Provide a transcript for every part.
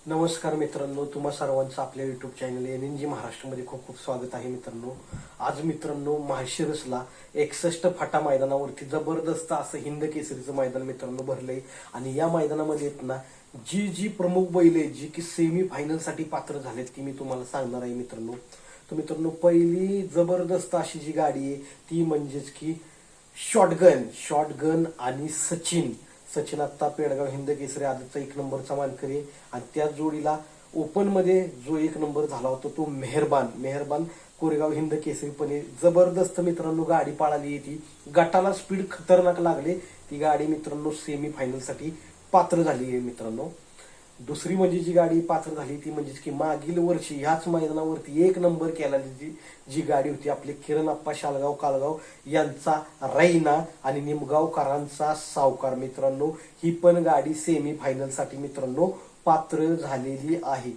नमस्कार मित्रांनो, तुम्हा सर्वांचं आपल्या युट्यूब चॅनल NNG महाराष्ट्रामध्ये खूप खूप स्वागत आहे मित्रांनो. आज मित्रांनो माळशिरसला 61 फाटा मैदानावरती जबरदस्त असं हिंद केसरीचं मैदान मित्रांनो भरलंय. आणि या मैदानामध्ये येत ना जी जी प्रमुख बैल आहे जी की सेमी फायनल साठी पात्र झालेत ती मी तुम्हाला सांगणार आहे मित्रांनो. तर मित्रांनो पहिली जबरदस्त अशी जी गाडी आहे ती म्हणजेच की शॉटगन आणि सचिन आत्ता पेडगाव हिंद केसरी आदतचा 1 नंबरचा मानकरी आहे. आणि त्याच जोडीला ओपन मध्ये जो 1 नंबर झाला होता तो मेहरबान कोरेगाव हिंद केसरीपणे जबरदस्त मित्रांनो गाडी पळाली. ती गटाला स्पीड खतरनाक लागले, ती गाडी मित्रांनो सेमी फायनल साठी पात्र झाली आहे मित्रांनो. दुसरी म्हणजे जी गाडी पात्र झाली ती म्हणजेच की मागील वर्षी ह्याच मैदानावरती 1 नंबर केलेली जी गाडी होती आपले किरण आप्पा शालगाव कालगाव यांचा रैना आणि निमगावकरांचा सावकार मित्रांनो, ही पण गाडी सेमी फायनल साठी मित्रांनो पात्र झालेली आहे.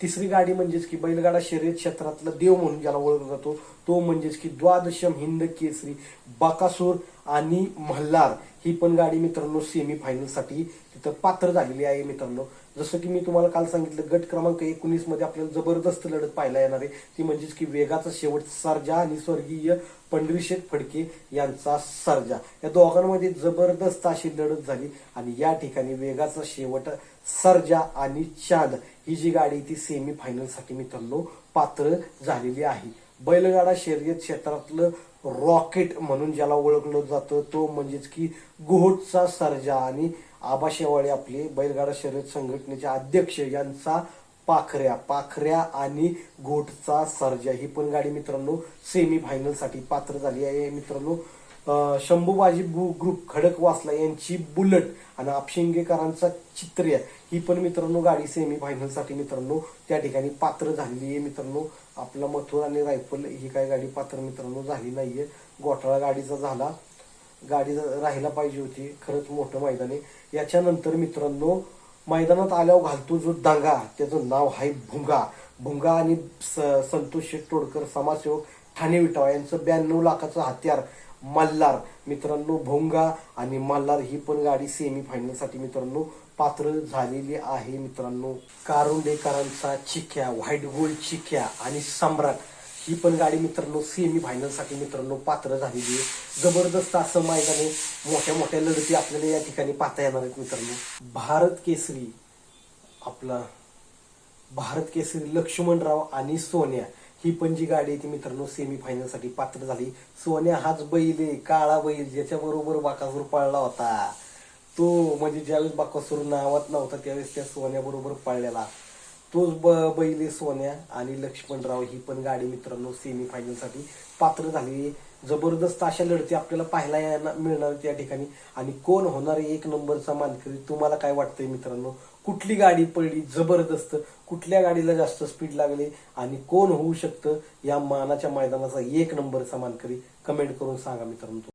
तिसरी गाडी म्हणजेच की बैलगाडा शर्यत क्षेत्रातला देव म्हणून ज्याला ओळखला जातो तो म्हणजेच की द्वादशम हिंद केसरी बकासूर आणि मल्हार, ही पण गाडी मित्रांनो सेमी फायनल साठी तिथं पात्र झालेली आहे मित्रांनो. जसं की मी तुम्हाला काल सांगितलं, गट क्रमांक 19 मध्ये आपल्याला जबरदस्त लढत पाहायला येणार आहे. ती म्हणजेच की वेगाचा शेवट सर्जा आणि स्वर्गीय पंढरीशेठ फडके यांचा सर्जा, या दोघांमध्ये जबरदस्त अशी लढत झाली. आणि या ठिकाणी वेगाचा शेवट सर्जा आणि चांद ही जी गाडी ती सेमी फायनल साठी मित्रांनो पात्र झालेली आहे. बैलगाडा शर्यत क्षेत्रातलं रॉकेट म्हणून ज्याला ओळखलं जातं तो म्हणजेच की गोहटचा सर्जा आणि आबा शेवाळे आपले बैलगाडा शर्यत संघटनेचे अध्यक्ष यांचा पाखऱ्या आणि गोटचा सर्जा, ही पण गाडी मित्रांनो सेमी फायनल साठी पात्र झाली आहे मित्रांनो. शंभूबाजी ग्रुप खडकवासला यांची बुलट आणि आपशिंगेकरांचा चित्र्या, ही पण मित्रांनो गाडी सेमी फायनल साठी मित्रांनो त्या ठिकाणी पात्र झालेली आहे मित्रांनो. आपला मथुर आणि रायफल ही काही गाडी पात्र मित्रांनो झाली नाहीये. घोटाळा गाडीचा झाला, गाडी राहायला पाहिजे होती. खरंच मोठं मैदान आहे. याच्यानंतर मित्रांनो मैदानात आल्यावर घालतो जो दांगा त्याचं नाव आहे भुंगा आणि संतोष शेठ तोडकर समाजसेवक ठाणे विटावा यांचं 92 लाखाचं हत्यार मल्हार मित्रांनो. भोंगा आणि मल्हार ही पण गाडी सेमी फायनल साठी मित्रांनो पात्र झालेली आहे मित्रांनो. कारुंडेकरांचा चिक्या, व्हाईट गोल्ड चिक्या आणि सम्राट ही पण गाडी मित्रांनो सेमी फायनल साठी मित्रांनो पात्र झालेली आहे. जबरदस्त असं मैदान आहे, मोठ्या लढती आपल्याला या ठिकाणी पाहता येणार आहेत मित्रांनो. भारत केसरी लक्ष्मणराव आणि सोन्या ही पण जी गाडी आहे ती मित्रांनो सेमी फायनल साठी पात्र झाली. सोन्या हाच बैल आहे, काळा बैल, ज्याच्या बरोबर बाकासूर पळला होता तो, म्हणजे ज्यावेळेस बाकासूर नावात नव्हता त्यावेळेस त्या सोन्या बरोबर पळलेला तोच बैल सोन्या आणि लक्ष्मणराव, ही पण गाडी मित्रांनो सेमी फायनल साठी पात्र झाली. जबरदस्त अशा लढती आपल्याला पाहायला मिळणार त्या ठिकाणी. आणि कोण होणार 1 नंबरचा मानकरी, तुम्हाला काय वाटतंय मित्रांनो? कुठली गाडी पडली जबरदस्त, कुठल्या गाडीला जास्त स्पीड लागली आणि कोण होऊ शकतं या मानाच्या मैदानाचा 1 नंबरचा मानकरी? कमेंट करून सांगा मित्रांनो.